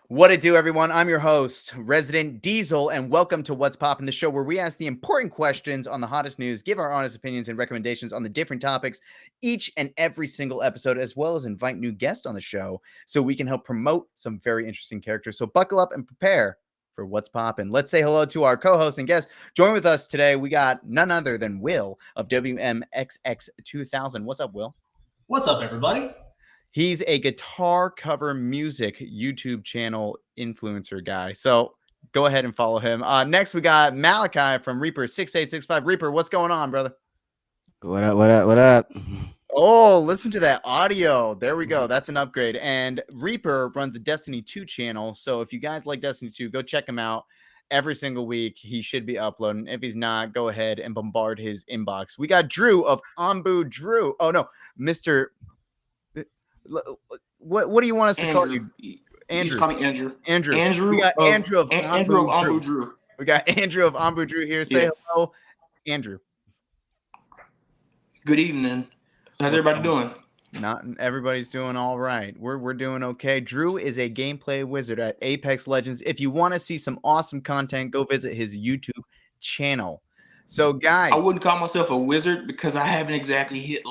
What it do, everyone? I'm your host, Resident Diesel, and welcome to What's Poppin', the show where we ask the important questions on the hottest news, give our honest opinions and recommendations on the different topics each and every single episode, as well as invite new guests on the show so we can help promote some very interesting characters. So buckle up and prepare for What's Poppin'. Let's say hello to our co-host and guest. Join with us today. We got none other than Will of WMXX2000. What's up, Will? What's up, everybody? He's a guitar cover music YouTube channel influencer guy. So go ahead and follow him. Next, we got Malachi from Reaper6865. Reaper, what's going on, brother? What up? What up? What up? Oh, listen to that audio. There we go. That's an upgrade. And Reaper runs a Destiny 2 channel. So if you guys like Destiny 2, go check him out. Every single week, he should be uploading. If he's not, go ahead and bombard his inbox. We got Drew of AnbuDrew. Oh, no, Mr. What do you want us to call you? Andrew. Just call me Andrew. Andrew. We got Andrew of AnbuDrew. We got Andrew of AnbuDrew here. Say hello, Andrew. Good evening. How's everybody doing? Not everybody's doing all right. We're doing okay. Drew is a gameplay wizard at Apex Legends. If you want to see some awesome content, go visit his YouTube channel. So, guys, I wouldn't call myself a wizard because I haven't exactly hit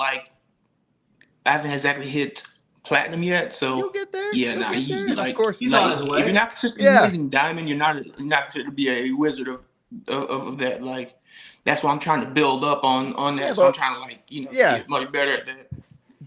platinum yet. So you'll get there. Yeah, of course. He's on his way. If you're not hitting diamond, you're not considered to be a wizard of that. Like, that's why I'm trying to build up on that. Yeah, so I'm trying to get much better at that.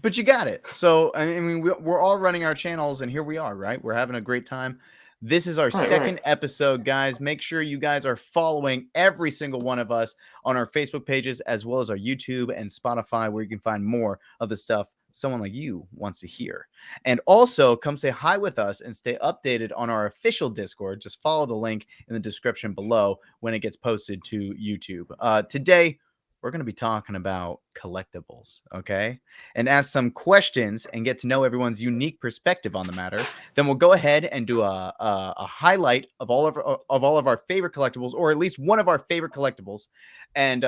But you got it. So I mean, we're all running our channels, and here we are, right? We're having a great time. This is our second episode, guys. Make sure you guys are following every single one of us on our Facebook pages, as well as our YouTube and Spotify, where you can find more of the stuff someone like you wants to hear. And also come say hi with us and stay updated on our official Discord. Just follow the link in the description below when it gets posted to YouTube. Today, we're going to be talking about collectibles, okay? And ask some questions and get to know everyone's unique perspective on the matter. Then we'll go ahead and do a highlight of all of our favorite collectibles, or at least one of our favorite collectibles, and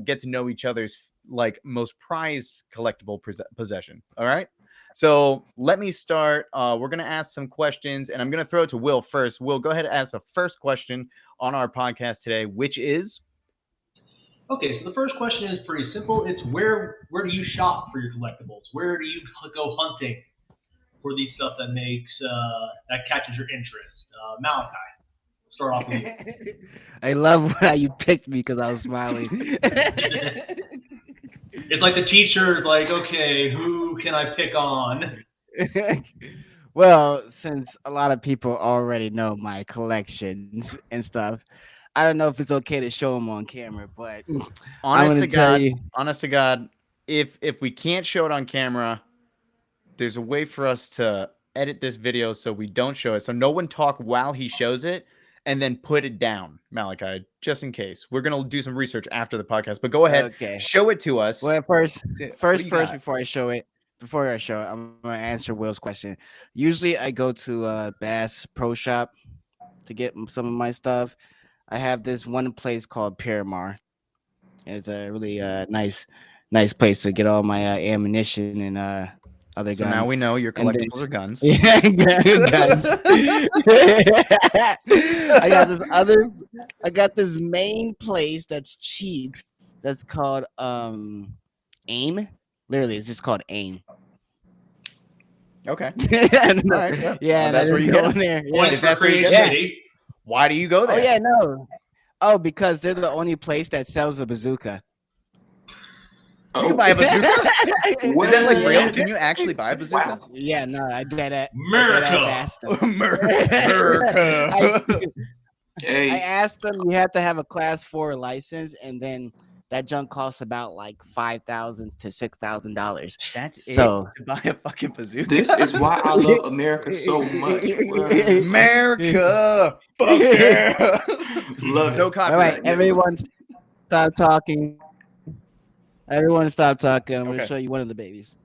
get to know each other's like most prized collectible possession. All right. So let me start. We're going to ask some questions, and I'm going to throw it to Will first. Will, go ahead and ask the first question on our podcast today, which is... Okay, so the first question is pretty simple. It's where do you shop for your collectibles? Where do you go hunting for these stuff that that catches your interest? Malachi, let's start off with you. I love how you picked me because I was smiling. It's like the teacher's like, okay, who can I pick on? Well, since a lot of people already know my collections and stuff, I don't know if it's okay to show them on camera, but honest to God, if we can't show it on camera, there's a way for us to edit this video so we don't show it. So no one talk while he shows it, and then put it down, Malachi, just in case. We're gonna do some research after the podcast, but go ahead, show it to us. Well, first, before I show it, I'm gonna answer Will's question. Usually, I go to Bass Pro Shop to get some of my stuff. I have this one place called Paramar. It's a really nice place to get all my ammunition and other guns. So now we know your collectibles are guns. Yeah, guns. I got this main place that's cheap. That's called AIM. Literally, it's just called AIM. Okay. Right, yeah, that's where you go in there. Points for creativity. Why do you go there? Oh yeah, no. Oh, because they're the only place that sells a bazooka. You can buy a bazooka? Is that like real? Can you actually buy a bazooka? Wow. Yeah, no, I did it. America. I asked them. America. I asked them, you have to have a class 4 license, and then that junk costs about like $5,000 to $6,000. That's so to buy a fucking bazooka. This is why I love America so much. America, fuck yeah. Love it. No copyright. All right, everyone, stop talking. Everyone, stop talking. I'm going to show you one of the babies.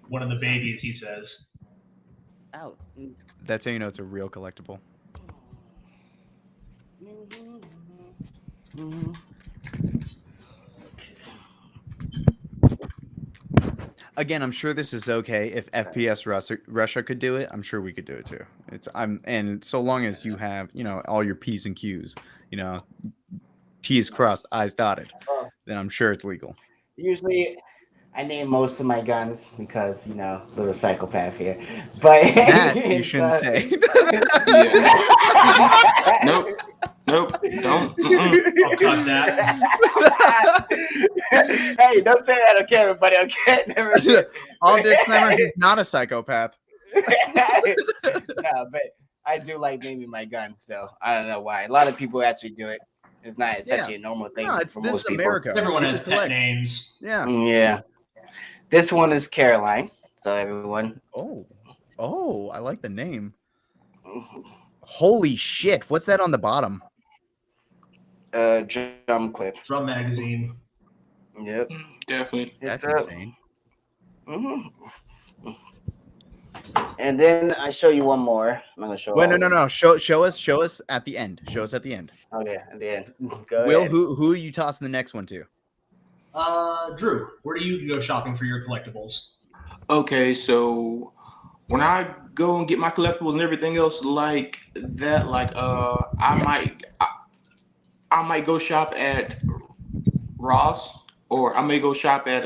One of the babies, he says. Ow. That's how you know it's a real collectible. again, I'm sure this is okay. If FPS Russia could do it, I'm sure we could do it too. And so long as you have, all your P's and Q's, T's crossed, I's dotted, then I'm sure it's legal. Usually, I name most of my guns because little psychopath here. But that you shouldn't say. Nope. Don't. I'll cut that. Hey, don't say that on camera, buddy. Okay, never. All disclaimer: he's not a psychopath. No, but I do like naming my guns, though. I don't know why. A lot of people actually do it. It's not. It's actually a normal thing for most people. America. Everyone has pet names. Yeah. Yeah. This one is Caroline. So everyone. Oh, I like the name. Holy shit! What's that on the bottom? Drum clip. Drum magazine. Yep. Definitely. That's insane. Mm-hmm. And then I show you one more. I'm gonna show. Wait, no. Show us at the end. Show us at the end. Okay, at the end. Go Will, ahead. who are you tossing the next one to? Drew, where do you go shopping for your collectibles? Okay, so when I go and get my collectibles and everything else like that, I might go shop at Ross, or I may go shop at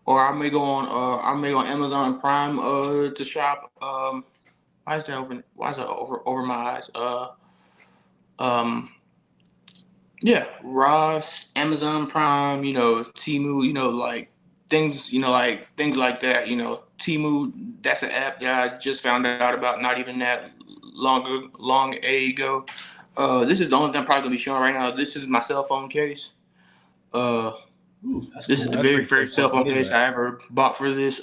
or I may go on Amazon Prime to shop. Why is that over my eyes? Yeah, Ross, Amazon Prime, Temu, like things like that. Temu, that's an app that I just found out about not even that long ago. This is the only thing I'm probably gonna be showing right now. This is my cell phone case. This is the very first cell phone case I ever bought for this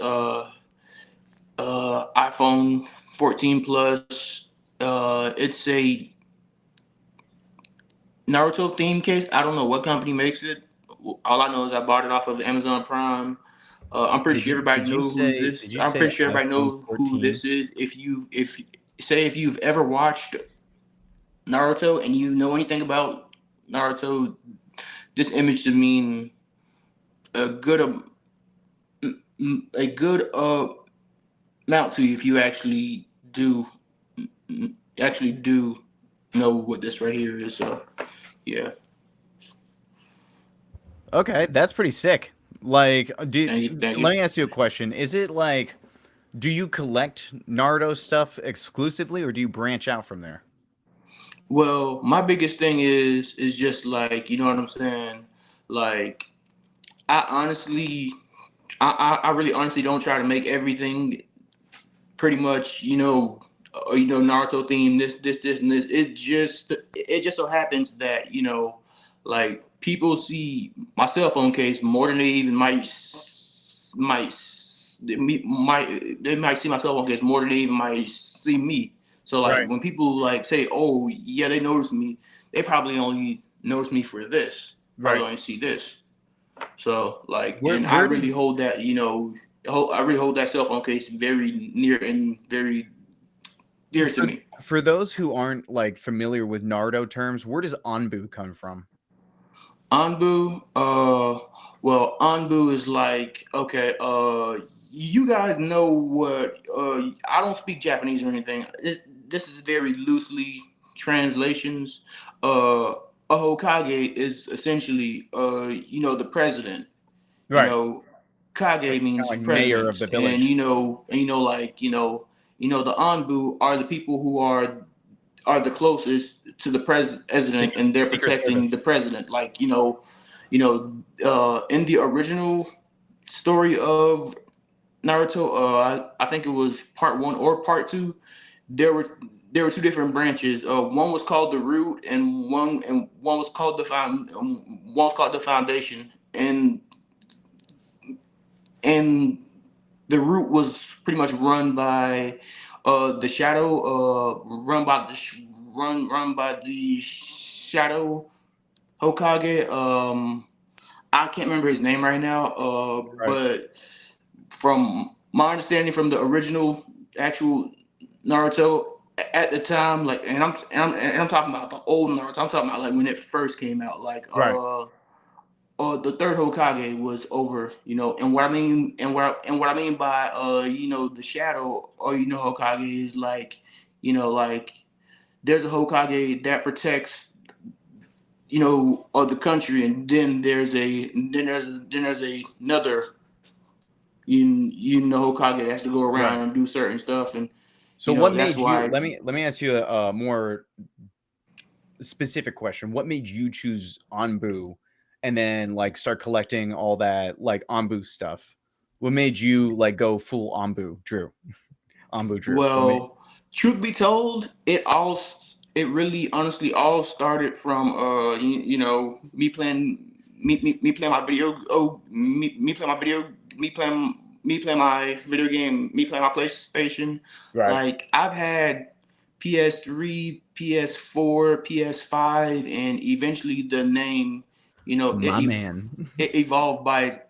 iPhone 14 Plus. It's a Naruto theme case. I don't know what company makes it. All I know is I bought it off of Amazon Prime. I'm pretty sure everybody knows who this. I'm pretty sure everybody knows who this is. If you've ever watched Naruto and you know anything about Naruto, this image should mean a good amount to you if you actually do know what this right here is. So yeah. Okay, that's pretty sick. Like, Thank you. Let me ask you a question. Is it like, do you collect Naruto stuff exclusively, or do you branch out from there? Well, my biggest thing is just like, you know what I'm saying? Like, I really honestly don't try to make everything pretty much, Naruto theme, this, and this. It just so happens that, like people see my cell phone case more than they even might see my cell phone case more than they even might see me. So like when people like say, "Oh yeah," they notice me, they probably only notice me for this. Probably only see this. So like, I really hold that, I really hold that cell phone case very near and very dear to me. For those who aren't like familiar with Naruto terms, where does Anbu come from? Anbu, well, Anbu is like, okay, you guys know what? I don't speak Japanese or anything. This is very loosely translations. A Hokage is essentially, the president. Right. Kage means like president, mayor of the village. and the Anbu are the people who are the closest to the president, and they're protecting the president. Like, in the original story of Naruto, I think it was part 1 or part 2. There were 2 different branches. One was called the root, and one was called the foundation. And the root was pretty much run by the shadow, run by the shadow Hokage. I can't remember his name right now. But from my understanding, from the original actual Naruto at the time, like, and I'm talking about the old Naruto. I'm talking about like when it first came out, like the third Hokage was over, and what I mean by the shadow or Hokage is like, like there's a Hokage that protects of the country, and then there's another Hokage that has to go around and do certain stuff, and so what made you? Let me ask you a more specific question. What made you choose Anbu, and then like start collecting all that like Anbu stuff? What made you like go full AnbuDrew? AnbuDrew. Well, truth be told, it really honestly all started from me playing my PlayStation. Right. Like I've had PS3, PS4, PS5, and eventually the name, it evolved by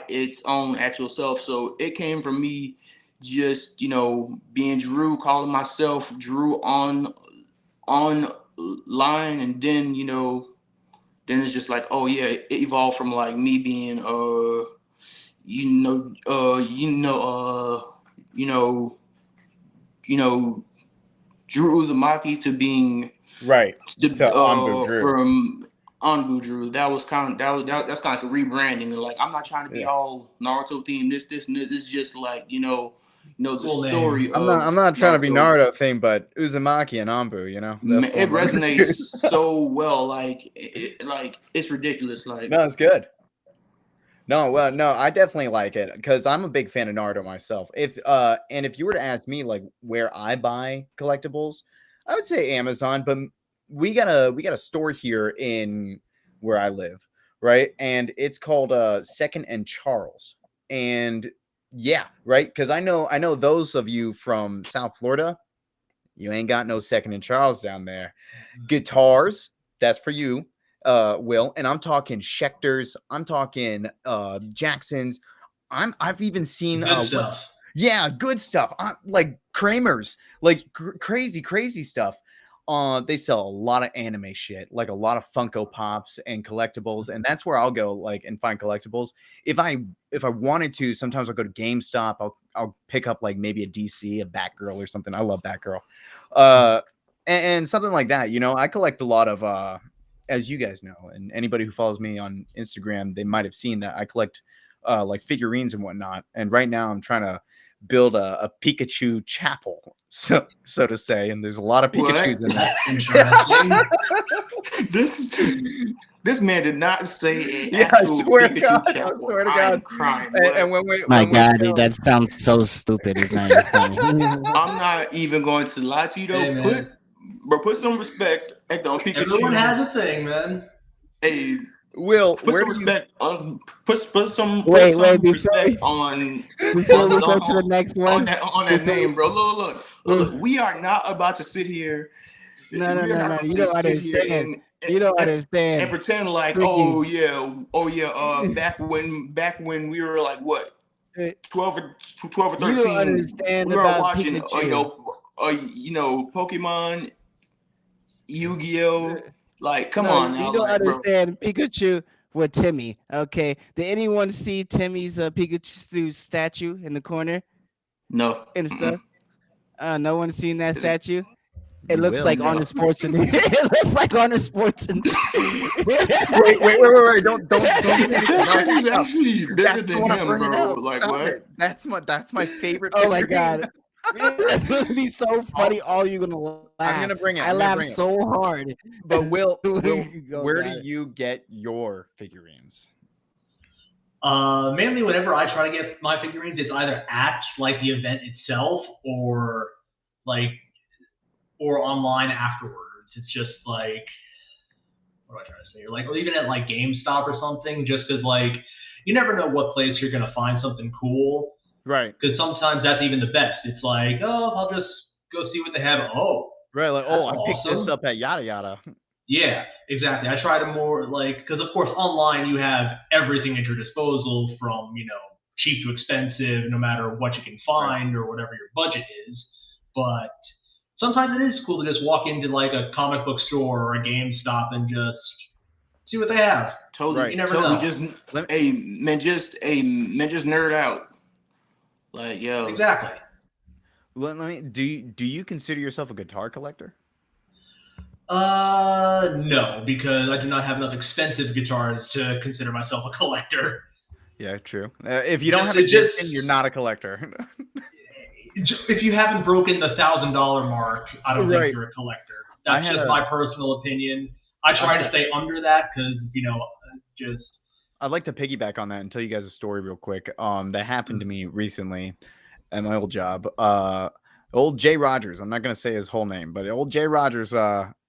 its own actual self. So it came from me just being Drew, calling myself Drew on line, and then then it's just like, oh yeah, it evolved from like me being Drew Uzumaki to being to AnbuDrew. From AnbuDrew. That's kind of like a rebranding. Like I'm not trying to be all Naruto themed. This and this. It's just like the cool story. I'm not trying to be Naruto themed, but Uzumaki and Anbu, it resonates so well. Like it's ridiculous. Like no, it's good. No, well, no, I definitely like it because I'm a big fan of Naruto myself. If you were to ask me like where I buy collectibles, I would say Amazon, but we got a store here in where I live, right? And it's called Second and Charles. And yeah, right? Because I know those of you from South Florida, you ain't got no Second and Charles down there. Guitars, that's for you. Will, and I'm talking Schecters, I'm talking Jacksons, I've even seen good stuff. Good stuff. Like Kramer's, like crazy stuff. They sell a lot of anime shit, like a lot of Funko Pops and collectibles, and that's where I'll go like and find collectibles. If I wanted to, sometimes I'll go to GameStop. I'll pick up like maybe a DC, a Batgirl or something. I love Batgirl, and something like that. I collect a lot of as you guys know, and anybody who follows me on Instagram, they might have seen that I collect like figurines and whatnot. And right now I'm trying to build a Pikachu chapel, so to say. And there's a lot of Pikachus in there. This man did not say I swear to God. I swear to God. I'm crying. And that sounds so stupid. It's not even funny. I'm not even going to lie to you though. Hey, put some respect at the Pikachu. Everyone has a thing, man. Hey, Will, put some respect on. Put some respect on. Before we go to the next one, on that name, bro. Look. We are not about to sit here. No. You don't understand. You don't understand. And pretend like, oh yeah. Back when we were like what, 12 or 13. You don't understand we were about watching, Pikachu. Pokemon, Yu-Gi-Oh. Like, come on now. You don't understand Pikachu with Timmy. Okay, did anyone see Timmy's Pikachu statue in the corner? No. And stuff. No one's seen that statue. It looks like Arnold Schwarzenegger. It looks like Arnold Schwarzenegger. Wait! Don't. He's actually bigger than him, bro. Like Stop what? It. That's my favorite. Oh my God. That's gonna be so funny. All you're gonna laugh. I'm gonna bring it. I laugh so hard. But Will, where do you get your figurines? Mainly whenever I try to get my figurines, it's either at like the event itself or online afterwards. It's just like, what am I trying to say? Or even at like GameStop or something, just because like you never know what place you're gonna find something cool. Right. Because sometimes that's even the best. It's like, oh, I'll just go see what they have. Oh. Right. Like, I picked this up at yada yada. Yeah, exactly. I try to more because of course online you have everything at your disposal from, cheap to expensive, no matter what you can find or whatever your budget is. But sometimes it is cool to just walk into like a comic book store or a GameStop and just See what they have. Totally, right. You never know. Just nerd out. Like, yo. Exactly. Let me. Do you consider yourself a guitar collector? No, because I do not have enough expensive guitars to consider myself a collector. Yeah, true. If you don't have a Gibson, you're not a collector. If you haven't broken the $1,000 mark, I don't think you're a collector. That's just my personal opinion. I try to stay under that because, just. I'd like to piggyback on that and tell you guys a story real quick. That happened to me recently at my old job. Old Jay Rogers. I'm not gonna say his whole name, but old Jay Rogers.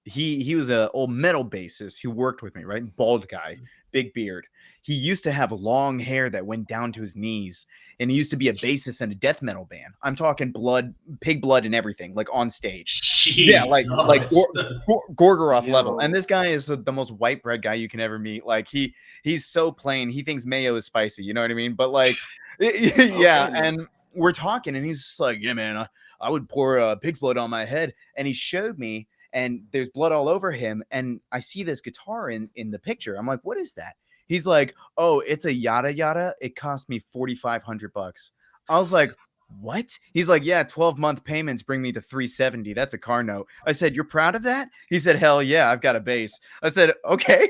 He was an old metal bassist who worked with me, right? Bald guy, big beard. He used to have long hair that went down to his knees, and he used to be a bassist in a death metal band. I'm talking blood, pig blood, and everything, like on stage. Jesus. Yeah, like Gorgoroth level. And this guy is the most white bread guy you can ever meet. Like he's so plain. He thinks mayo is spicy. You know what I mean? But like, yeah. Okay, and we're talking, and he's just like, yeah, man, I would pour pig's blood on my head, and he showed me. And there's blood all over him. And I see this guitar in the picture. I'm like, what is that? He's like, oh, it's a yada yada. It cost me $4,500. I was like, what? He's like, yeah, 12-month payments bring me to $370. That's a car note. I said, you're proud of that? He said, hell yeah, I've got a bass. I said, okay.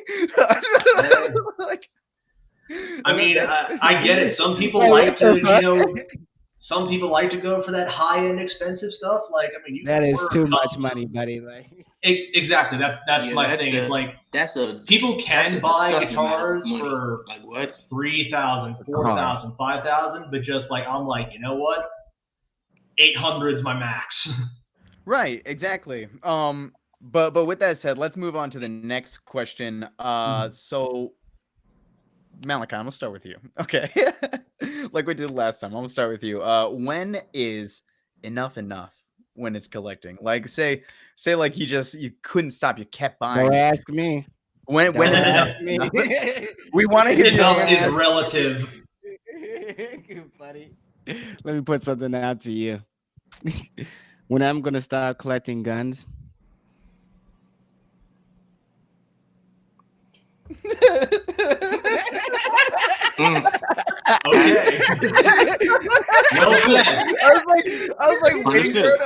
Like, I mean, I get it. Some people like to, some people like to go for that high-end expensive stuff. Like, I mean, that is too much money, buddy. Like, exactly. That's my thing. It's like people can buy guitars for like what $3,000, $4,000, $5,000, but just like I'm like, you know what? 800 is my max. Right. Exactly. But with that said, let's move on to the next question. So. Malachi, I'm gonna start with you. Okay. Like we did last time. I'm gonna start with you. When is enough when it's collecting? Like say like you couldn't stop, you kept buying. Don't ask me. When is enough? We want to hear enough is relative. Buddy. Let me put something out to you. When I'm gonna start collecting guns. Okay. Well said. I was like waiting for it.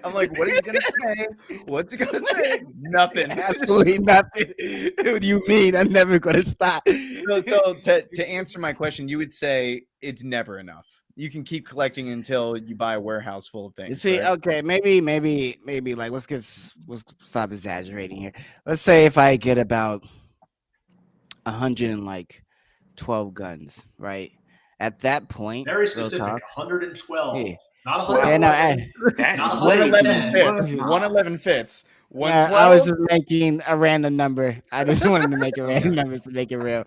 I'm like, what are you gonna say? What's he gonna say? Nothing. Absolutely nothing. What do you mean? I'm never gonna stop. So to answer my question, you would say it's never enough. You can keep collecting until you buy a warehouse full of things. You see, right? Okay, maybe like let's stop exaggerating here. Let's say if I get about 112 guns, right? At that point, very specific, 112. Yeah. Not 111. Not 111 fits. 111 fits. I was just making a random number. I just wanted to make a random number to make it real.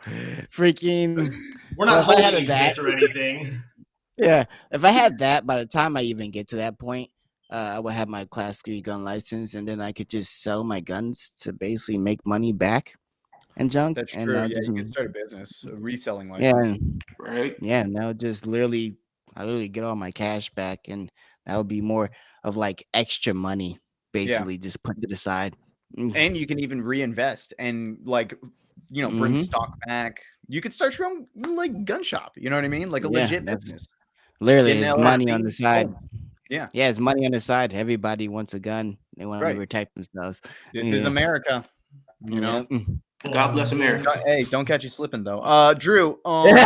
Freaking. We're not holding that or anything. Yeah, if I had that, by the time I even get to that point, I would have my Class 3 gun license, and then I could just sell my guns to basically make money back. And junk. That's and true. Yeah, just, you can start a business, a reselling license. Yeah, right. Yeah, now just I literally get all my cash back, and that would be more of like extra money, basically, just put it aside. And you can even reinvest and like, bring stock back. You could start your own like gun shop. You know what I mean? Like a legit business. Literally, it's money on the side. Yeah, it's money on the side. Everybody wants a gun. They want to protect themselves. This is America. You know. God bless America. Hey, don't catch you slipping though. Drew, what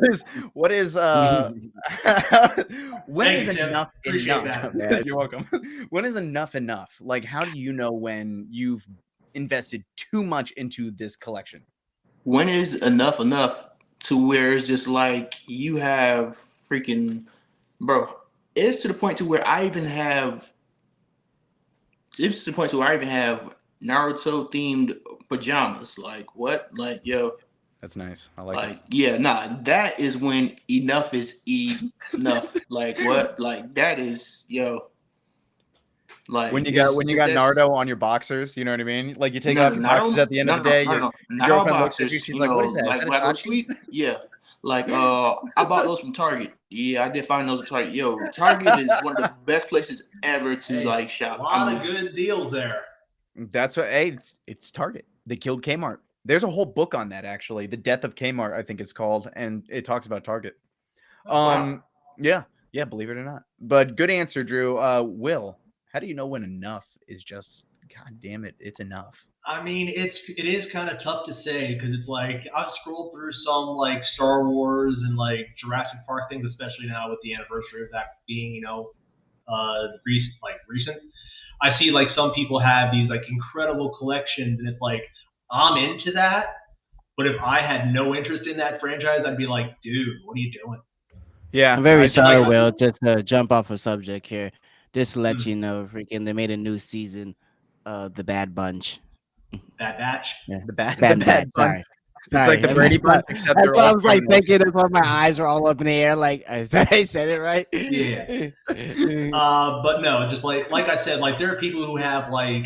is when is enough enough? You're welcome. When is enough? Like, how do you know when you've invested too much into this collection? When is enough to where it's just like you have freaking it's to the point to where I even have Naruto themed pajamas. Like what? Like, yo, that's nice. I like it. Yeah, nah, that is when enough is enough. Like what? Like that is, yo. Like when you got Naruto on your boxers, you know what I mean? Like you take off your boxers at the end of the day, your girlfriend looks at you, she's like, what is that? Is that a sweet? Yeah. Like I bought those from Target. Yeah, I did find those at Target. Yo, Target is one of the best places ever to like shop. A lot of good deals there. That's what. Hey, it's Target. They killed Kmart. There's a whole book on that, actually. The Death of Kmart, I think it's called, and it talks about Target. Yeah, believe it or not. But good answer, Drew. Will, how do you know when enough is just, God damn it, it's enough? I mean, it is kind of tough to say because it's like I've scrolled through some like Star Wars and like Jurassic Park things, especially now with the anniversary of that being recent. I see like some people have these like incredible collections, and it's like I'm into that, but if I had no interest in that franchise, I'd be like, dude, what are you doing? Yeah, I'm very sorry, Will. Just to jump off a subject here, just to let you know, freaking, they made a new season, The Bad Bunch. Bad Batch. Yeah. The Bad Bunch. Bunch. It's Sorry, like the Brady Bunch, except that's they're why all I was like criminals. thinking. That's why my eyes are all up in the air. Like I said it right. Yeah. But no, just like I said, like there are people who have like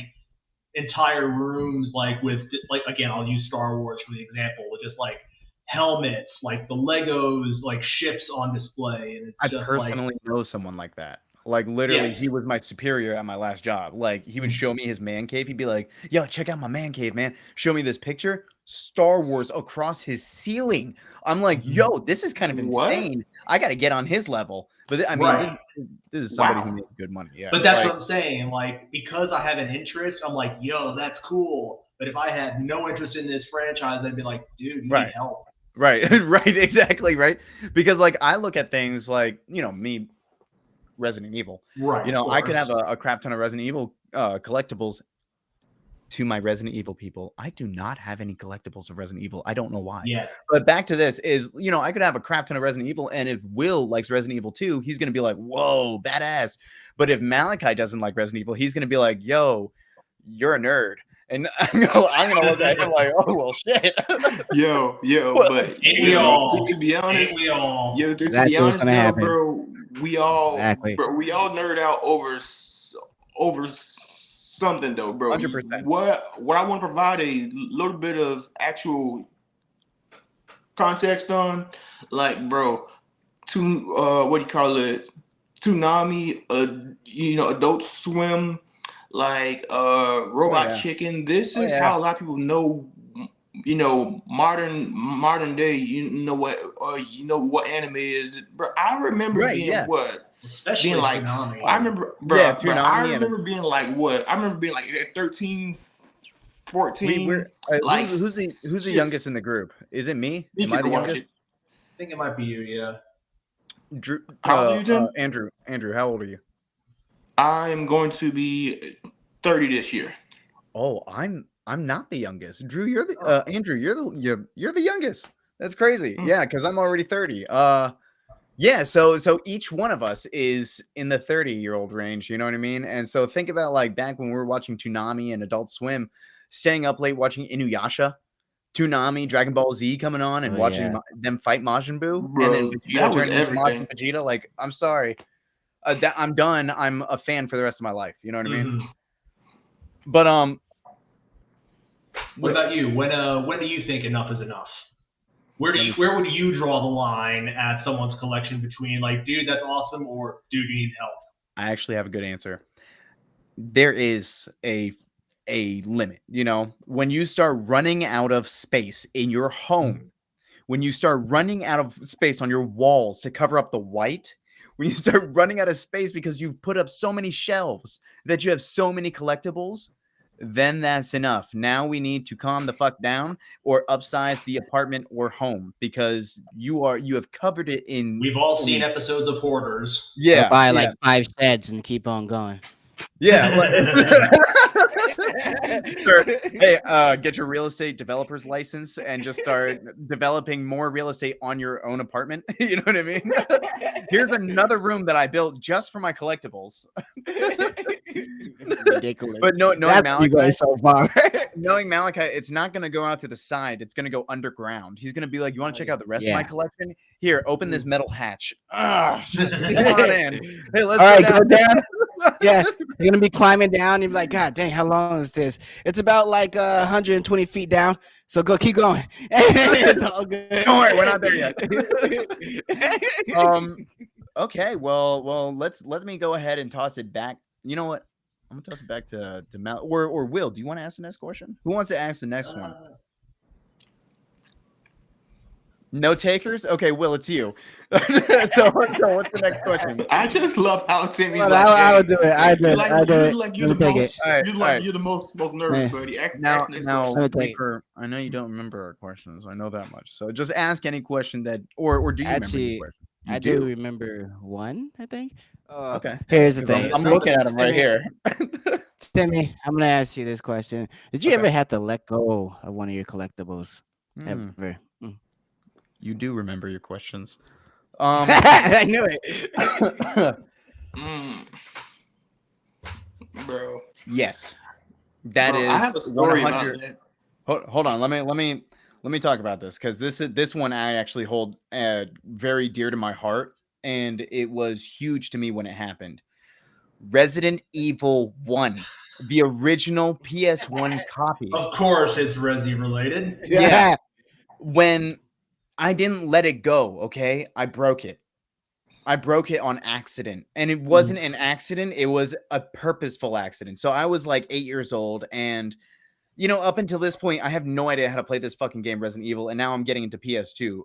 entire rooms like with like, again, I'll use Star Wars for the example, with just like helmets, like the Legos, like ships on display, and it's I just personally know someone like that. Like literally, Yes. he was my superior at my last job. Like he would show me his man cave. He'd be like, "Yo, check out my man cave, man. Show me this picture. Star Wars across his ceiling." I'm like, "Yo, this is kind of insane. I got to get on his level." But I mean, Right. this is somebody who makes good money. Yeah. But that's what I'm saying. Like, because I have an interest, I'm like, yo, that's cool. But if I had no interest in this franchise, I'd be like, dude, you need help. Right. Right. Exactly. Right. Because like I look at things like, you know, me, Resident Evil. Right. You know, I could have a crap ton of Resident Evil collectibles. To my Resident Evil people, I do not have any collectibles of Resident Evil. I don't know why. Yeah. But back to this is, you know, I could have a crap ton of Resident Evil, and if Will likes Resident Evil 2, he's going to be like, whoa, badass. But if Malachi doesn't like Resident Evil, he's going to be like, yo, you're a nerd. And I'm gonna look at him like, oh well, shit. Yo, but to be honest, bro, we all nerd out over something though, bro. 100%. What I want to provide a little bit of actual context on, like, bro, what do you call it? Toonami, Adult Swim, like Robot Chicken. This is how a lot of people know, modern day. You know what anime is, bro. I remember especially being like, Toonami. I remember, bro. I remember being like, what? I remember being like 13, 14. Like, who's the youngest in the group? Is it me? Am I the youngest? I think it might be you. Yeah. Drew, how old are you, Tim? Andrew, how old are you? I am going to be 30 this year. Oh, I'm not the youngest. Drew, you're the Andrew, you're the youngest. That's crazy. Yeah, because I'm already 30. Yeah, so each one of us is in the 30-year-old range, you know what I mean? And so think about like back when we were watching Toonami and Adult Swim, staying up late watching Inuyasha, Toonami, Dragon Ball Z coming on, and watching them fight Majin Buu, and then Vegeta turning into Majin Vegeta. Like, I'm sorry, I'm done. I'm a fan for the rest of my life. You know what I mean? But what about you? When do you think enough is enough? Where would you draw the line at someone's collection between like, dude, that's awesome, or dude, you need help? I actually have a good answer. There is a limit, you know, when you start running out of space in your home, when you start running out of space on your walls to cover up the white, when you start running out of space because you've put up so many shelves that you have so many collectibles, then that's enough. Now we need to calm the fuck down or upsize the apartment or home because you have covered it in. We've all seen episodes of Hoarders. Yeah, so buy like 5 sheds and keep on going. Yeah. Hey, get your real estate developer's license and just start developing more real estate on your own apartment. You know what I mean? Here's another room that I built just for my collectibles. Ridiculous. But knowing Malachi so far. knowing Malachi, it's not going to go out to the side. It's going to go underground. He's going to be like, you want to check out the rest of my collection? Here, open this metal hatch. Come on in. Hey, let's go down. Yeah, you're gonna be climbing down. You're like, God dang, how long is this? It's about like 120 feet down. So keep going. It's all good. Don't worry, we're not there yet. Okay, well, let me go ahead and toss it back. You know what? I'm gonna toss it back to Mal or Will. Do you want to ask the next question? Who wants to ask the next one? No takers? Okay, Will, it's you. So what's the next question? I just love how Timmy's Well, like, I would do it. I do it. like I do it. you're the Let me take it. most, All right, all right. you're the most nervous, Yeah. buddy. Ask Now, next now, question. Let me take it. Reaper, I know you don't remember our questions. I know that much. So just ask any question that, or do you remember any Actually, question? You I do remember one. I think. Okay. Here's the 'Cause thing. I'm looking at him right here. Timmy, I'm gonna ask you this question. Did you Okay. ever have to let go of one of your collectibles? Hmm. Ever? You do remember your questions. I knew it. Bro. Yes. That Bro, is I have a story 100. about that. Hold on. Let me talk about this because this one I actually hold very dear to my heart, and it was huge to me when it happened. Resident Evil 1, the original PS1 copy. Of course, it's Resi related. Yeah. When I didn't let it go, okay? I broke it. I broke it on accident. And it wasn't an accident, it was a purposeful accident. So I was like 8 years old, and up until this point, I have no idea how to play this fucking game, Resident Evil, and now I'm getting into PS2.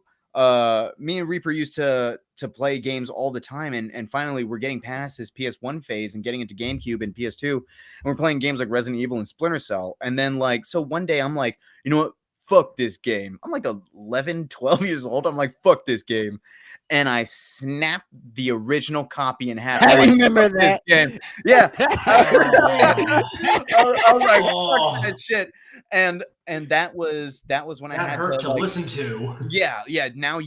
Me and Reaper used to play games all the time, and finally we're getting past this PS1 phase and getting into GameCube and PS2, and we're playing games like Resident Evil and Splinter Cell. And then so one day I'm like, you know what? Fuck this game. I'm like 11, 12 years old. I'm like, fuck this game. And I snapped the original copy in half. I remember that. Game. Yeah. I was like, fuck that shit. And that was when that I had hurt to listen to. Yeah. Now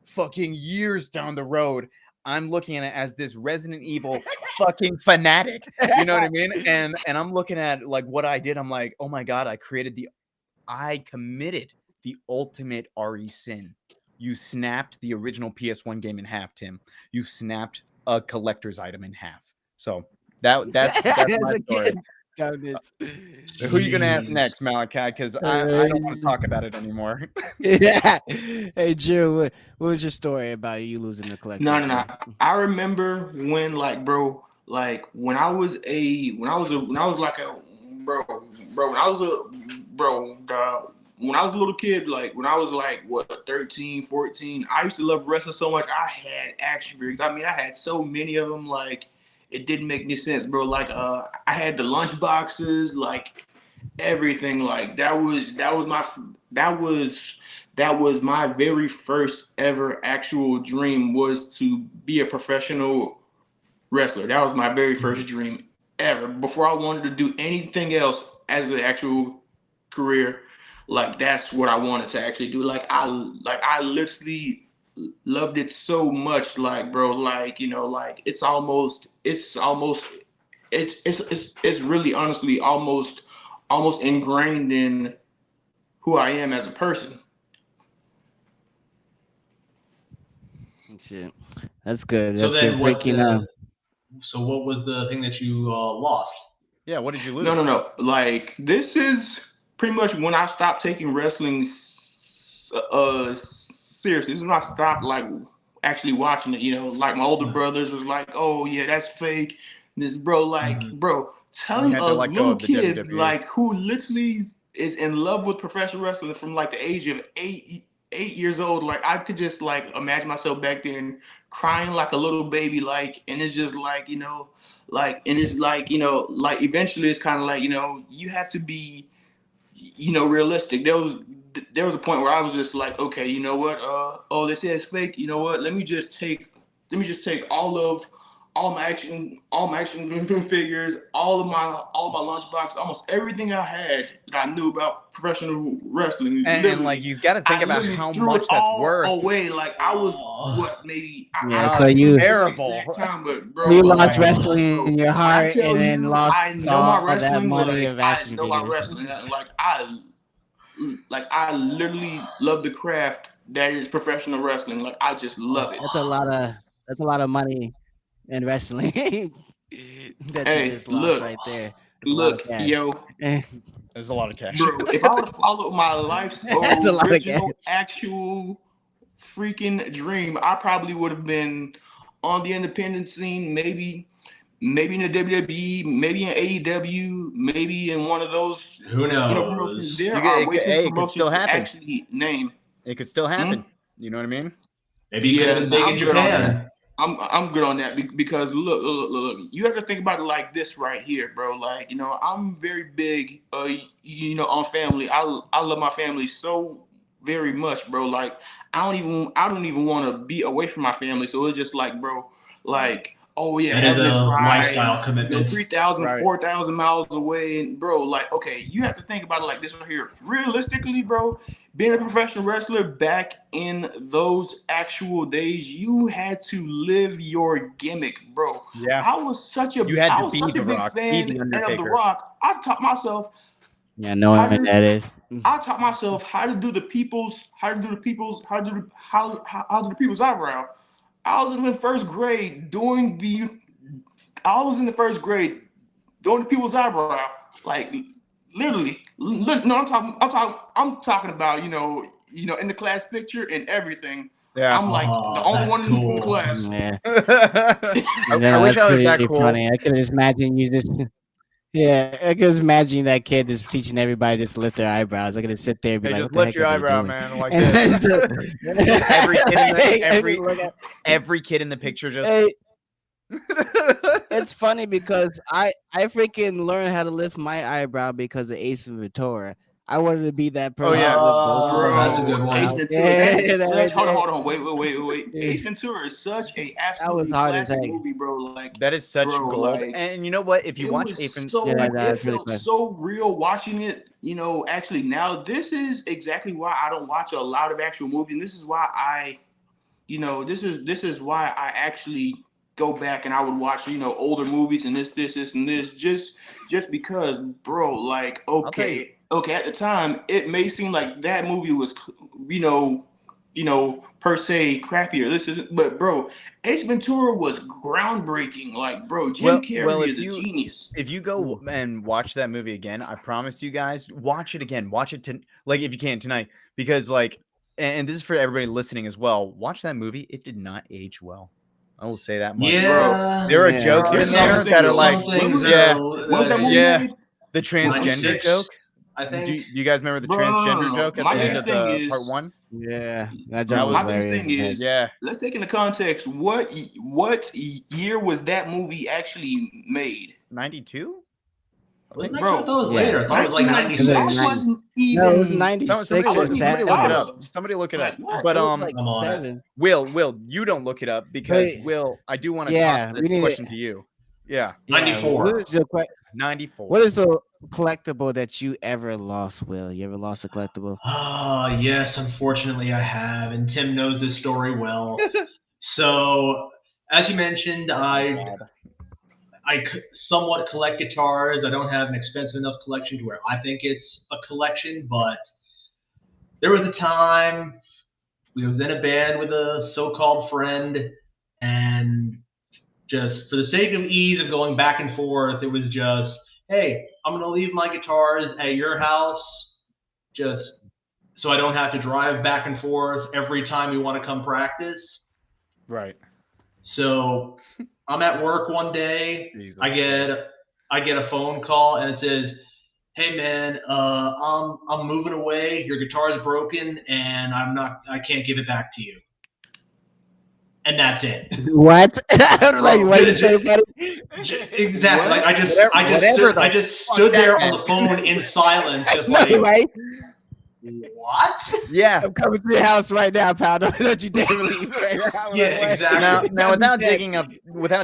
fucking years down the road, I'm looking at it as this Resident Evil fucking fanatic. You know what I mean? And I'm looking at what I did. I'm like, oh my God, I committed the ultimate RE sin. You snapped the original PS1 game in half, Tim. You snapped a collector's item in half. So that's my story. Who are you gonna ask next, Malachi? Because I don't want to talk about it anymore. Yeah. Hey, Drew, what was your story about you losing the collector? No. I remember when, bro, when I was when I was a little kid, when I was 13, 14, I used to love wrestling so much. I had action figures. I mean, I had so many of them, it didn't make any sense, bro. I had the lunch boxes, everything. That was my very first ever actual dream, was to be a professional wrestler. That was my very first dream ever. Before I wanted to do anything else as an actual career, that's what I wanted to actually do. I literally loved it so much, bro, it's really honestly almost ingrained in who I am as a person. Shit, that's good. That's good. Freaking So what was the thing that you lost? Yeah, what did you lose? No. This is pretty much when I stopped taking wrestling seriously. This is when I stopped actually watching it. My older brothers was like, "Oh yeah, that's fake." This bro, telling a little kid who literally is in love with professional wrestling from the age of 8 years old, I could just imagine myself back then crying like a little baby, and it's just and it's eventually it's kind of you have to be realistic. There was a point where I was just okay, you know what, oh, they say it's fake, you know what, let me just take all my action figures, all my lunchbox, almost everything I had that I knew about professional wrestling. And you've got to think about how much that's worth. Away, I was what, maybe so you terrible. Time, but bro, you lost wrestling in your heart and then lost all that money of action figures. I know my wrestling. I literally love the craft that is professional wrestling. I just love it. That's a lot of money in wrestling that you just lost right there. There's a lot of cash. Bro, if I would have followed my life's original actual freaking dream, I probably would have been on the independent scene, maybe in the WWE, maybe in AEW, maybe in one of those. Who knows? There are ways promotions still to happen. actually name. It could still happen. You know what I mean? Maybe you could have been big in Japan. I'm good on that because look, you have to think about it like this right here, bro. Like, I'm very big, on family. I love my family so very much, bro. Like, I don't even want to be away from my family. So it's just like, bro, like, oh yeah, that is having a to drive, lifestyle commitment. 3,000, 4,000 miles away, and bro, like, okay, you have to think about it like this right here. Realistically, bro, being a professional wrestler back in those actual days, you had to live your gimmick, bro. Yeah. I was such a big fan of The Rock. I taught myself. Yeah, knowing what that is. I taught myself how to do the people's eyebrow. I was in the first grade doing the people's eyebrow, like. Literally, no, I'm talking about, in the class picture and everything. Yeah. I'm like the only one in the class. Yeah. I wish I was that cool. Funny. I could just imagine you just. Yeah, I could imagine that kid just teaching everybody just to lift their eyebrows. I could just sit there and be like, just what lift the your heck eyebrow, doing? man, like this. every kid in the picture just. Hey, it's funny because I freaking learned how to lift my eyebrow because of Ace Ventura. I wanted to be that person. Oh yeah, that's a good one. Ace Ventura. Hold on, wait. Ace Ventura is such a absolutely classic movie, bro. Like that is such gold. Like, and you know what? If you watch Ace Ventura, it felt so real watching it. Actually, now this is exactly why I don't watch a lot of actual movies. And this is why this is why I actually go back and I would watch, older movies and this, and this, just because, bro, like, okay, at the time, it may seem like that movie was, per se crappier. But bro, Ace Ventura was groundbreaking. Like, bro, Jim Carrey is a genius. If you go and watch that movie again, I promise you guys, watch it again. Watch it if you can tonight, because like, and this is for everybody listening as well. Watch that movie. It did not age well. I will say that much. Yeah, there are jokes in there that are like, the transgender joke. I think. Do you guys remember the transgender joke at the end of the part 1? Yeah, that joke was hilarious. Let's take into context what year was that movie actually made? 92. I thought it was later. I thought it was like 96. No, it was 96 or 7. Somebody look it up. But like 7. Will, you don't look it up because Will, I do want to toss this question to you. Yeah. 94. What is your 94. What is the collectible that you ever lost, Will? You ever lost a collectible? Yes, unfortunately I have, and Tim knows this story well. So, as you mentioned, I somewhat collect guitars. I don't have an expensive enough collection to where I think it's a collection, but there was a time we was in a band with a so-called friend, and just for the sake of ease of going back and forth, it was just, hey, I'm going to leave my guitars at your house just so I don't have to drive back and forth every time you want to come practice. Right. So I'm at work one day. I get a phone call and it says, "Hey man, I'm moving away. Your guitar's broken and I can't give it back to you." And that's it. What? Like, what did you say about it? Exactly. Like I just stood there on the phone in silence, just like, right? What? Yeah, I'm coming to your house right now, pal. Don't you dare leave right now. Yeah, exactly. Now, without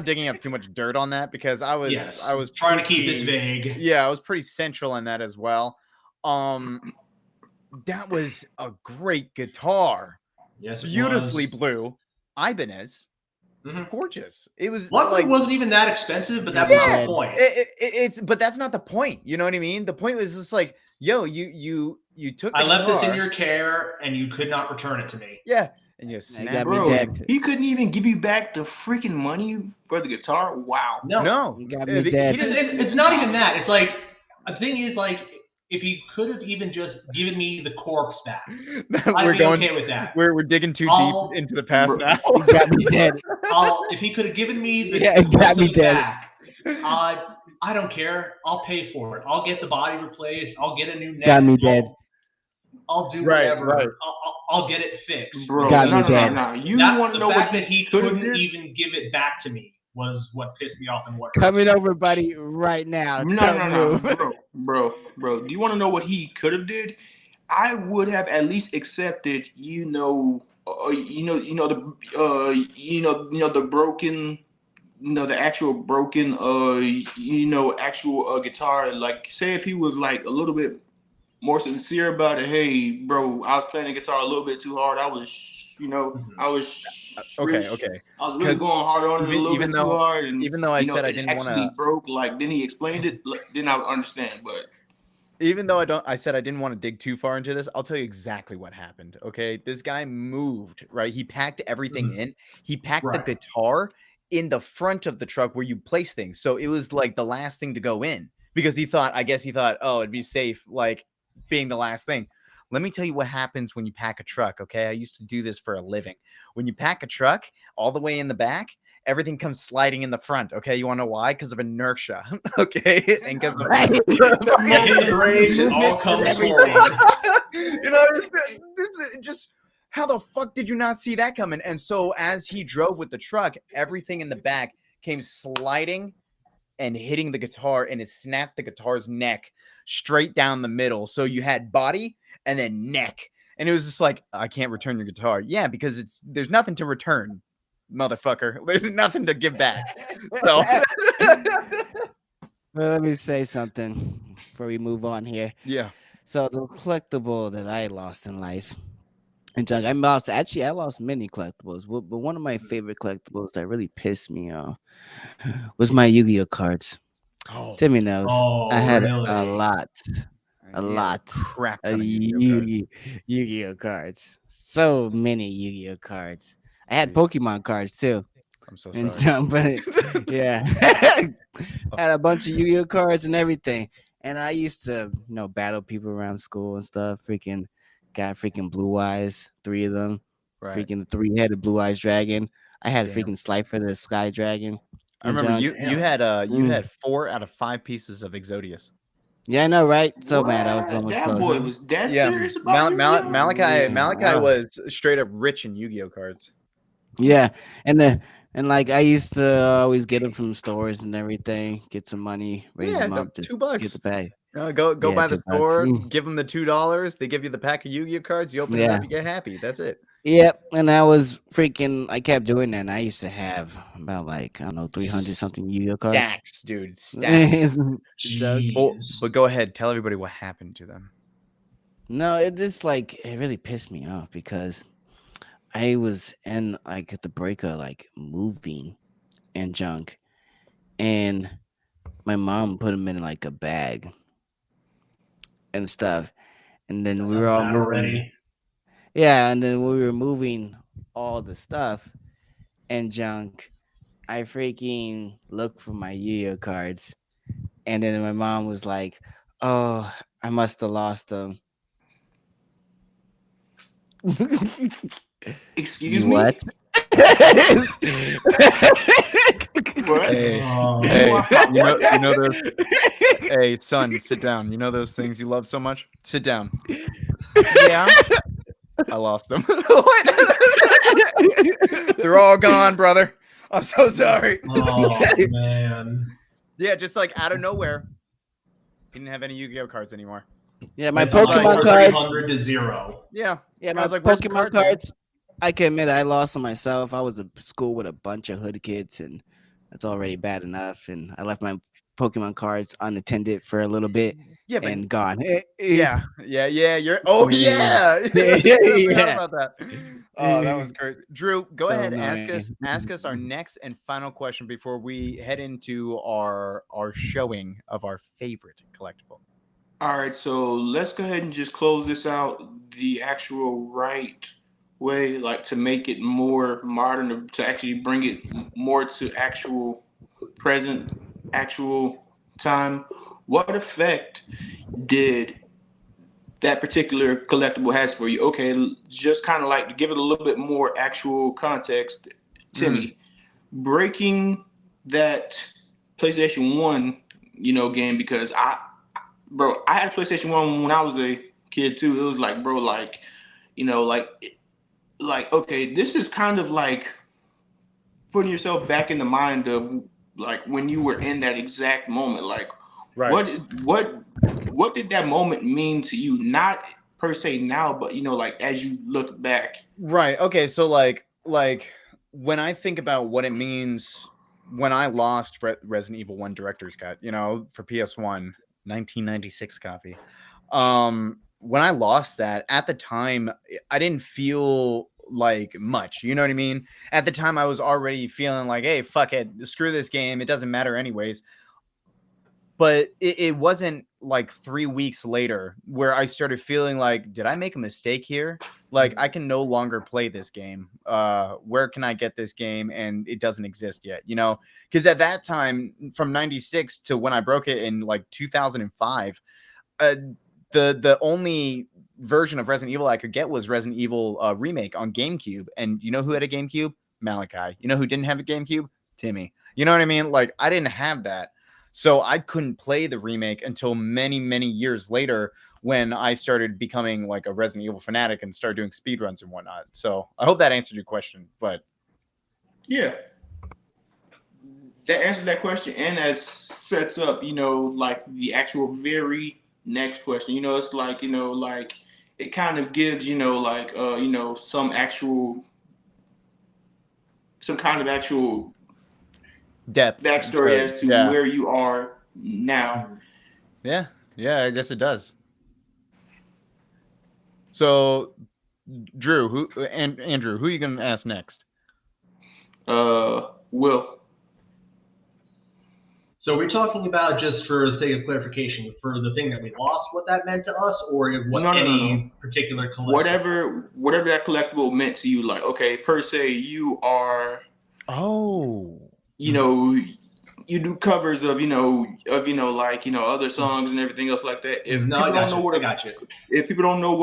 digging up too much dirt on that, because I was trying to keep this vague. Yeah, I was pretty central in that as well. That was a great guitar. Yes, beautifully blue. Ibanez. Gorgeous. It was luckily it wasn't even that expensive, but that's not the point. But that's not the point. You know what I mean? The point was just like, yo, you took. I left this in your care, and you could not return it to me. Yeah, and you snapped. Bro, dead. He couldn't even give you back the freaking money for the guitar. Wow. No, you got me dead. It's not even that. It's like the thing is like, if he could have even just given me the corpse back, I'd be okay with that. We're digging too deep into the past now. You got me dead. If he could have given me the got me dead. back, I don't care. I'll pay for it. I'll get the body replaced. I'll get a new neck. Got me dead. I'll do whatever. Right. I'll get it fixed. Bro, Got me no. You want to know what that he could've couldn't did? even give it back to me was what pissed me off and what Coming over, buddy, right now. No, bro. Do you want to know what he could have did? I would have at least accepted, the the broken, the actual broken, actual guitar. Like, say if he was like a little bit more sincere about it. Hey, bro, I was playing the guitar a little bit too hard. I was, I was okay. I was really going hard on it a little bit too hard, and even though I said I it didn't actually want to broke. Like, then he explained it. Then I would understand, but. Even though I said I didn't want to dig too far into this, I'll tell you exactly what happened. Okay. This guy moved, right? He packed everything in. He packed the guitar in the front of the truck where you place things. So it was like the last thing to go in because I guess he thought, oh, it'd be safe, like being the last thing. Let me tell you what happens when you pack a truck. Okay. I used to do this for a living. When you pack a truck all the way in the back, everything comes sliding in the front. Okay, you want to know why? Because of inertia. Okay, and because the brakes, it all comes forward. This is just how the fuck did you not see that coming? And so as he drove with the truck, everything in the back came sliding and hitting the guitar, and it snapped the guitar's neck straight down the middle. So you had body and then neck, and it was just like, I can't return your guitar. Yeah, because there's nothing to return, motherfucker. There's nothing to give back. So well, let me say something before we move on here. Yeah. So the collectible that I lost in life, and I lost many collectibles, but one of my favorite collectibles that really pissed me off was my Yu-Gi-Oh cards. Oh, Timmy knows. I had a lot crap of ton of Yu-Gi-Oh cards. So many Yu-Gi-Oh cards. I had Pokemon cards too. I'm so sorry. But yeah, had a bunch of Yu-Gi-Oh cards and everything. And I used to, battle people around school and stuff. Got Blue Eyes, 3 of them. Right. Freaking 3-headed Blue Eyes dragon. I had freaking Slifer the Sky Dragon. I remember you had 4 out of 5 pieces of Exodius. Yeah, I know, right? So mad. I was almost that close. boy was that serious about Malachi was straight up rich in Yu-Gi-Oh cards. Yeah, and I used to always get them from stores and everything, get some money, raise them up to $2. Get the pay. Go by the store, give them the $2. They give you the pack of Yu-Gi-Oh cards. You open it up, you get happy. That's it. Yep, and I kept doing that. And I used to have about 300 something Yu-Gi-Oh cards. Stacks, dude, stacks. But go ahead, tell everybody what happened to them. No, it just it really pissed me off because I was in at the break of moving and junk, and my mom put them in a bag and stuff, and then we were all moving. Yeah, and then we were moving all the stuff and junk. I freaking looked for my Yu-Gi-Oh cards, and then my mom was like, "Oh, I must have lost them." Excuse me? What? Hey, you know those. Hey, son, sit down. You know those things you love so much? Sit down. Yeah, I lost them. They're all gone, brother. I'm so sorry. Oh man. Yeah, just out of nowhere, he didn't have any Yu-Gi-Oh cards anymore. Yeah, my Pokemon cards. 300 to 0. Yeah, my Pokemon cards. I can admit I lost them myself. I was at school with a bunch of hood kids, and that's already bad enough. And I left my Pokemon cards unattended for a little bit. Yeah, and gone. Yeah. You're. Oh yeah. Yeah. About that. Oh, that was great. Drew, go ahead. Annoying. Ask us our next and final question before we head into our showing of our favorite collectible. All right, so let's go ahead and just close this out the actual right way, to make it more modern, to actually bring it more to actual present, actual time. What effect did that particular collectible has for you? Okay, just kind of to give it a little bit more actual context, Timmy, breaking that PlayStation 1, game, because I had a PlayStation 1 when I was a kid too. It was like, bro, like, like okay, this is kind of like putting yourself back in the mind of like when you were in that exact moment. Like, what did that moment mean to you? Not per se now, but like as you look back. Right. Okay. So like when I think about what it means when I lost Resident Evil 1 Director's Cut, for PS1, 1996 copy. When I lost that at the time, I didn't feel like much. You know what I mean? At the time, I was already feeling like, hey, fuck it, screw this game. It doesn't matter anyways. But it wasn't like 3 weeks later where I started feeling like, did I make a mistake here? Like, I can no longer play this game. Where can I get this game? And it doesn't exist yet, because at that time, from 96 to when I broke it in like 2005, the only version of Resident Evil I could get was Resident Evil Remake on GameCube. And you know who had a GameCube? Malachi. You know who didn't have a GameCube? Timmy. You know what I mean? Like, I didn't have that. So I couldn't play the remake until many, many years later when I started becoming like a Resident Evil fanatic and started doing speedruns and whatnot. So I hope that answered your question. But yeah, that answers that question, and that sets up, like the actual very next question. It's like, like it kind of gives, like some kind of actual depth backstory as to where you are now. Yeah, I guess it does. So, Andrew, who are you gonna ask next? Will. So we're talking about, just for the sake of clarification, for the thing that we lost, what that meant to us, or what any particular collectible? Whatever that collectible meant to you. Like, okay, per se, you are. Oh. You do covers of like other songs and everything else like that. If people don't know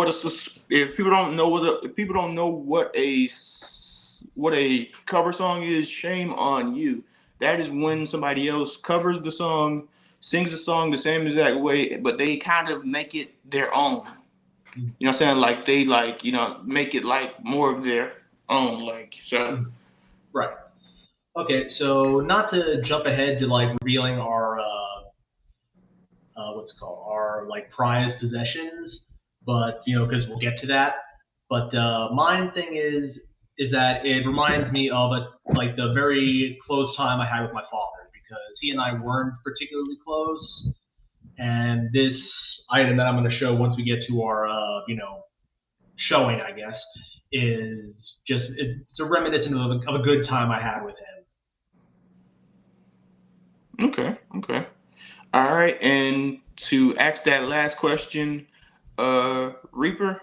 what a cover song is, shame on you. That is when somebody else covers the song, sings the song the same exact way, but they kind of make it their own. You know what I'm saying? Like they make it like more of their own. Like so. Right. Okay, so not to jump ahead to like revealing our our like prized possessions, but because we'll get to that. But mine thing is that it reminds me of the very close time I had with my father, because he and I weren't particularly close, and this item that I'm going to show once we get to our showing, I guess, is just it's a reminiscent of a good time I had with him. Okay. All right, and to ask that last question, Reaper,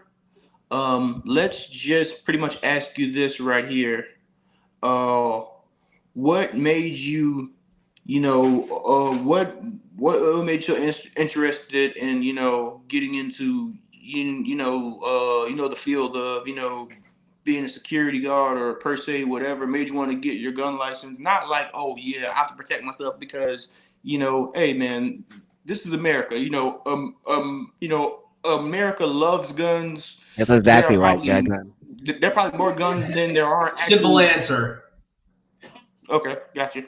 let's just pretty much ask you this right here. What made you, what made you interested in, getting into, the field of, being a security guard, or per se, whatever made you want to get your gun license? Not like, oh yeah, I have to protect myself because, hey man, this is America. America loves guns. That's exactly right. There are probably more guns than there are. Simple answer. Okay, gotcha.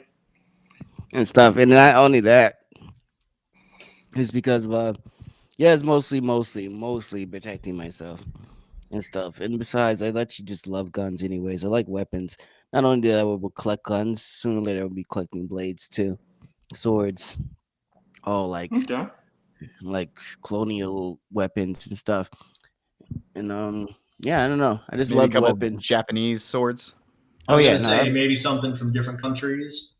And stuff, and not only that, it's because of it's mostly protecting myself and stuff. And besides, I let you just love guns anyways. I like weapons. Not only did I will collect guns, sooner or later I'll be collecting blades too, swords, all like colonial weapons and stuff. And I don't know. I just love weapons. Japanese swords. Oh yeah, maybe something from different countries.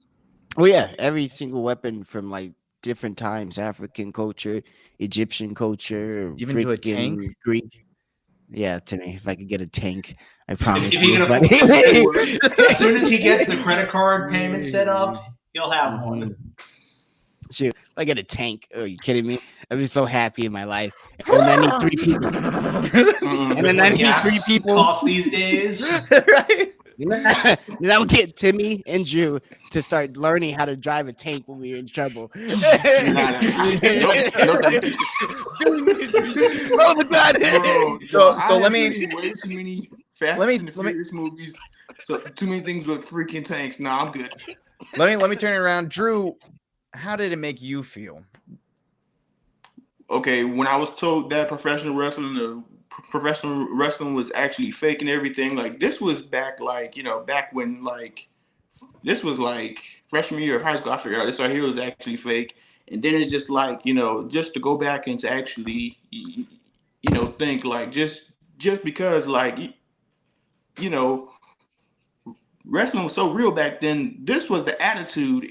Oh yeah, every single weapon from like different times: African culture, Egyptian culture, even to a tank, Greek. Yeah, Timmy, if I could get a tank, I promise you. As soon as he gets the credit card payment set up, he'll have one. Shoot, if I get a tank, are you kidding me? I'd be so happy in my life. And I need 3 people. And then I need 3 people. Cost these days, right? Then I would get Timmy and Drew to start learning how to drive a tank when we were in trouble. Nope, no thank you. Roll the gun. So let me seen way too many Fast and the Furious movies. So too many things with freaking tanks. Nah, I'm good. Let me turn it around. Drew, how did it make you feel? Okay, when I was told that professional wrestling was actually fake and everything, like this was back back when this was like freshman year of high school. I figured out this right here was actually fake. And then it's just like, just to go back and to actually think like just because wrestling was so real back then, this was the attitude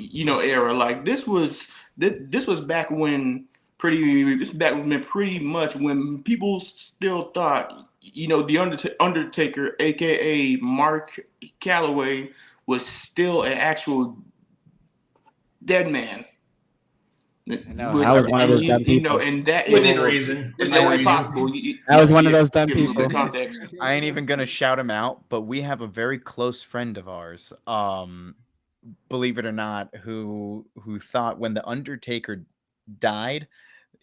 era. Like this was back when pretty much when people still thought the Undertaker, aka Mark Calloway, was still an actual dead man. I was one of those dumb people. And that within reason. Possible. I was one of those dumb people. I ain't even gonna shout him out, but we have a very close friend of ours, believe it or not, who thought when the Undertaker died,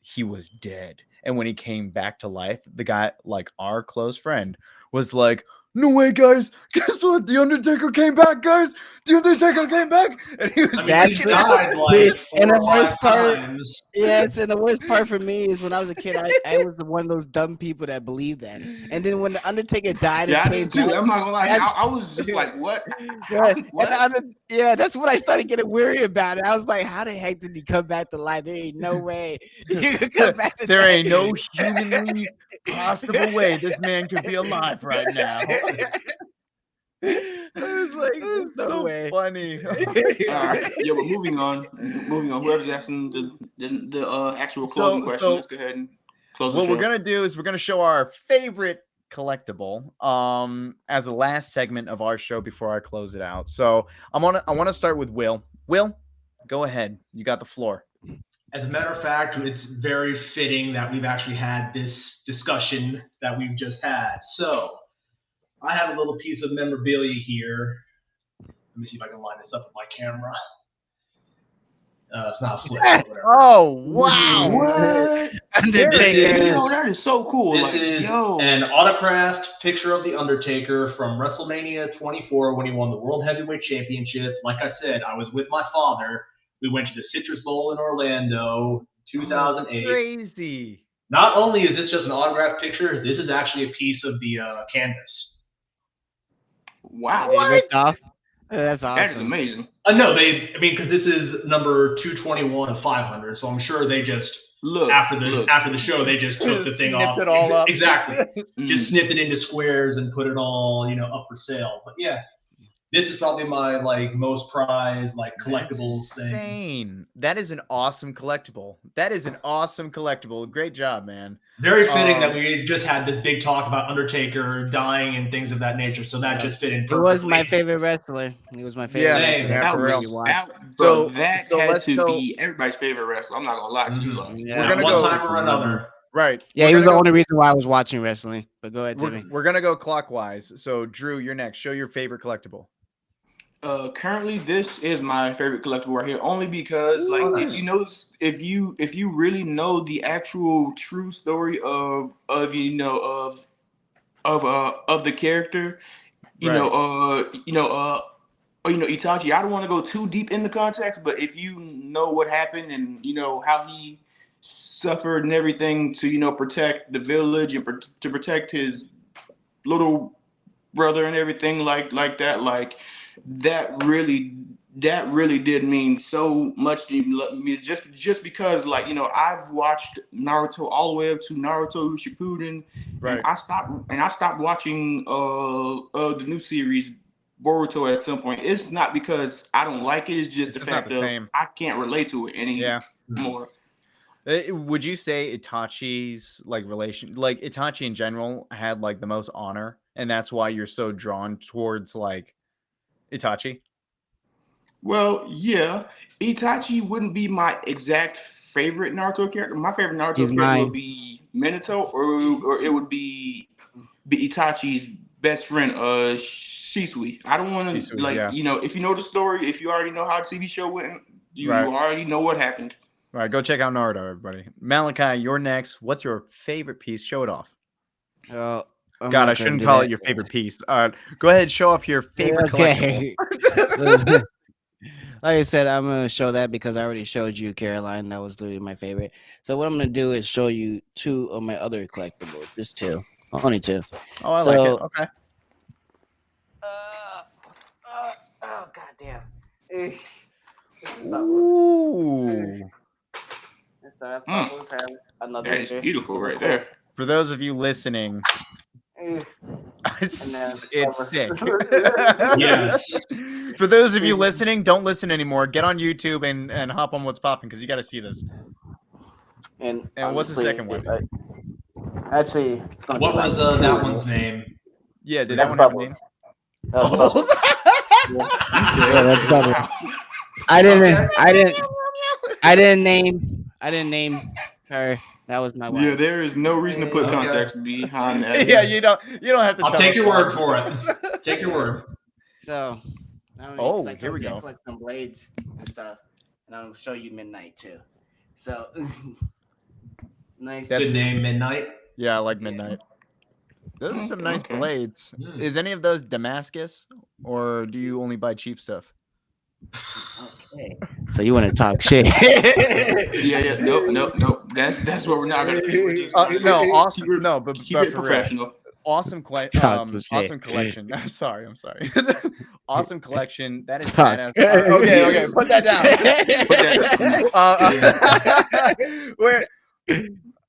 he was dead, and when he came back to life, the guy, like our close friend, was like, "No way, guys! Guess what? The Undertaker came back, guys! The Undertaker came back!" And he was he died like 4 or 5 times. Yes, and the worst part for me is when I was a kid, I was one of those dumb people that believed that. And then when the Undertaker died, I did too. I'm not gonna lie. I was just like, what? What? That's what I started getting weary about it. I was like, how the heck did he come back to life? There ain't no way he could come back to There ain't no humanly possible way this man could be alive right now. I was like, "This is so funny." All right. Yeah, but moving on. Whoever's asking the actual closing question, let's go ahead and close the show. What we're gonna do is we're gonna show our favorite collectible as the last segment of our show before I close it out. So I want to start with Will. Will, go ahead. You got the floor. As a matter of fact, it's very fitting that we've actually had this discussion that we've just had. So I have a little piece of memorabilia here. Let me see if I can line this up with my camera. It's not flipped. Oh, wow. What? That is so cool. This is an autographed picture of The Undertaker from WrestleMania 24 when he won the World Heavyweight Championship. Like I said, I was with my father. We went to the Citrus Bowl in Orlando, 2008. Crazy. Not only is this just an autographed picture, this is actually a piece of the canvas. Wow. What? That's awesome. That is amazing. No, because this is number 221 of 500, so I'm sure they just after the show they just took the thing off. It all up. Exactly. Just snipped it into squares and put it all, up for sale. But yeah, this is probably my most prized collectibles thing. Insane. That is an awesome collectible. Great job, man. Very fitting that we just had this big talk about Undertaker dying and things of that nature. So that just fit in perfectly. He was my favorite wrestler. He was my favorite wrestler. That had to be everybody's favorite wrestler. I'm not gonna lie to you. Yeah. We're gonna one time or another. Right. Yeah, he was the only reason why I was watching wrestling. But go ahead, Timmy. We're gonna go clockwise. So Drew, you're next. Show your favorite collectible. Currently, this is my favorite collectible right here, only because if you really know the actual true story of the character, Itachi. I don't want to go too deep in the context, but if you know what happened and how he suffered and everything to protect the village and to protect his little brother and everything like that, that really did mean so much to me. Just because I've watched Naruto all the way up to Naruto Shippuden, right? And I stopped watching the new series Boruto at some point. It's not because I don't like it. It's just the fact that I can't relate to it anymore. Would you say Itachi's relation, Itachi in general, had the most honor, and that's why you're so drawn towards Itachi? Well, yeah. Itachi wouldn't be my exact favorite Naruto character. My favorite Naruto character would be Minato, or it would be Itachi's best friend, Shisui. I don't want to if you know the story, if you already know how the TV show went, you already know what happened. All right, go check out Naruto, everybody. Malachi, you're next. What's your favorite piece? Show it off. Oh, God, I shouldn't call it your favorite piece. Go ahead, show off your favorite collectible. Like I said, I'm gonna show that because I already showed you Caroline. That was literally my favorite. So what I'm gonna do is show you 2 of my other collectibles. Just 2, only 2. Oh, I like it. Okay. Oh goddamn. Ooh. That is beautiful right there. For those of you listening, it's sick. Yes. For those of you listening, don't listen anymore. Get on YouTube and hop on What's Poppin' because you got to see this. And what's the second one? Actually, what was that one's name? Yeah, did that one have a name? Bubbles. Yeah, that's Bubbles. I didn't name her. That was my wife. Yeah, there is no reason to put context behind that. Yeah, you don't have to. I'll take your word for it. Take your word. So, here we go. Collect some blades and stuff, and I'll show you Midnight too. So, nice. Good name, Midnight. Yeah, I like Midnight. Those are some nice blades. Is any of those Damascus, or do you only buy cheap stuff? Okay. So you want to talk shit? Yeah. Nope. That's what we're not gonna do. No, awesome. No, but keep it professional. Real. Awesome collection. Awesome collection. Sorry. Awesome collection. That is badass. Okay. Put that down. Where?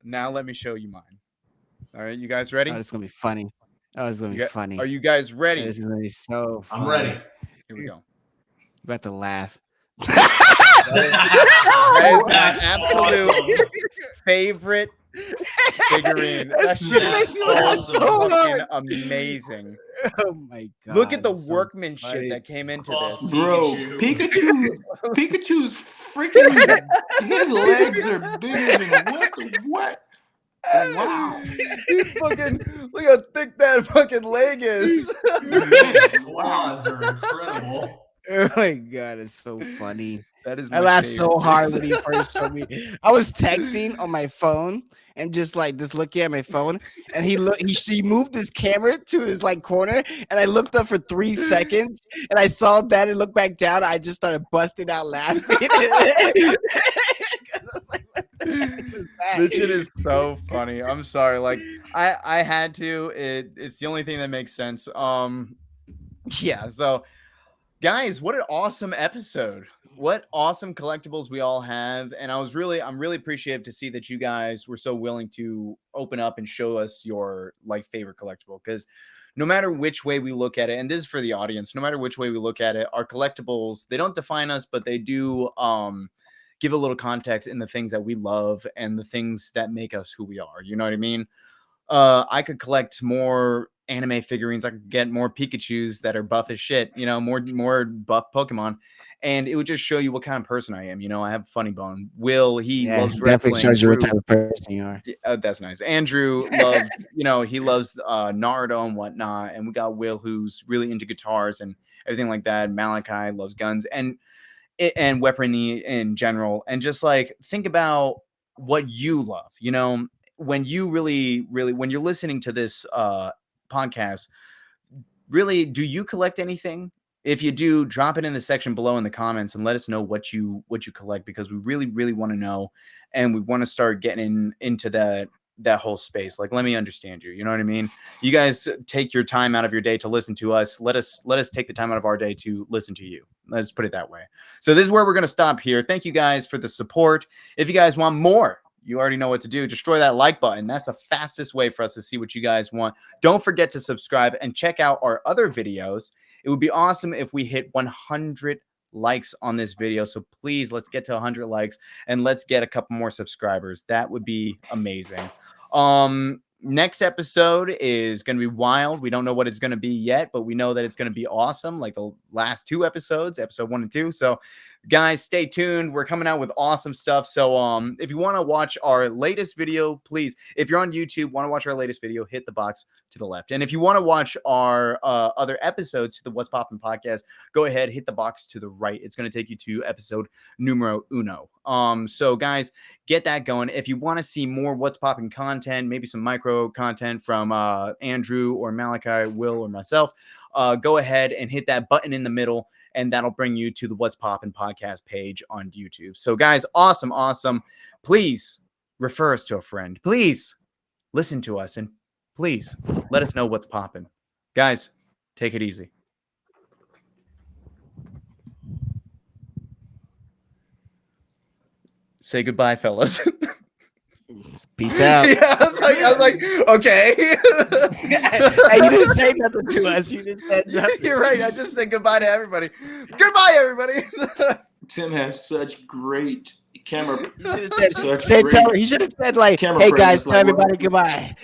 Now let me show you mine. All right, you guys ready? Oh, it's gonna be funny. Oh, it's gonna be funny. Are you guys ready? This is gonna be so funny. I'm ready. Here we go. I'm about to laugh. That is my absolute favorite figurine. That shit is so fucking amazing. Oh my god! Look at the workmanship that came into this, bro. Pikachu's freaking his legs are bigger than what? Wow! Look how thick that fucking leg is. Claws are incredible. Oh my god, it's so funny. That is. I laughed so hard when he first showed me. I was texting on my phone and just looking at my phone, and he moved his camera to his corner, and I looked up for 3 seconds, and I saw that and looked back down. I just started busting out laughing. This shit is so funny. I'm sorry. I had to. It's the only thing that makes sense. Yeah. So, guys, what an awesome episode. What awesome collectibles we all have. And I'm really appreciative to see that you guys were so willing to open up and show us your favorite collectible. Because no matter which way we look at it, and this is for the audience, no matter which way we look at it, our collectibles, they don't define us, but they do give a little context in the things that we love and the things that make us who we are. You know what I mean? I could collect more anime figurines. I could get more Pikachus that are buff as shit, more buff Pokemon. And it would just show you what kind of person I am. I have a funny bone. Will, he loves wrestling. Definitely shows you what type of person you are. That's nice. Andrew loves, he loves Naruto and whatnot. And we got Will, who's really into guitars and everything like that. Malachi loves guns and weaponry in general. And just think about what you love. When you really, when you're listening to this podcast, really, do you collect anything? If you do, drop it in the section below in the comments and let us know what you collect, because we really, really want to know, and we want to start getting into that whole space. Let me understand you. You know what I mean? You guys take your time out of your day to listen to us. Let us take the time out of our day to listen to you. Let's put it that way. So this is where we're going to stop here. Thank you guys for the support. If you guys want more, you already know what to do. Destroy that like button. That's the fastest way for us to see what you guys want. Don't forget to subscribe and check out our other videos. It would be awesome if we hit 100 likes on this video. So please, let's get to 100 likes and let's get a couple more subscribers. That would be amazing. next episode is going to be wild. We don't know what it's going to be yet, but we know that it's going to be awesome, like the last 2 episodes, episode 1 and 2. So guys, stay tuned. We're coming out with awesome stuff. So if you want to watch our latest video, please, if you're on YouTube, want to watch our latest video, hit the box to the left. And if you want to watch our other episodes to the What's Poppin' podcast, go ahead, hit the box to the right. It's going to take you to episode numero uno. So guys, get that going. If you want to see more What's Poppin' content, maybe some micro content from Andrew or Malachi, Will, or myself, go ahead and hit that button in the middle, and that'll bring you to the What's Poppin' podcast page on YouTube. So guys, awesome. Please refer us to a friend. Please listen to us, and please let us know what's poppin'. Guys, take it easy. Say goodbye, fellas. Peace out. Yeah, I was like, okay. Hey, you didn't say nothing to us. You just said nothing. You're right. I just said goodbye to everybody. Goodbye, everybody. Tim has such great camera. He should have said like, hey guys, tell everybody goodbye.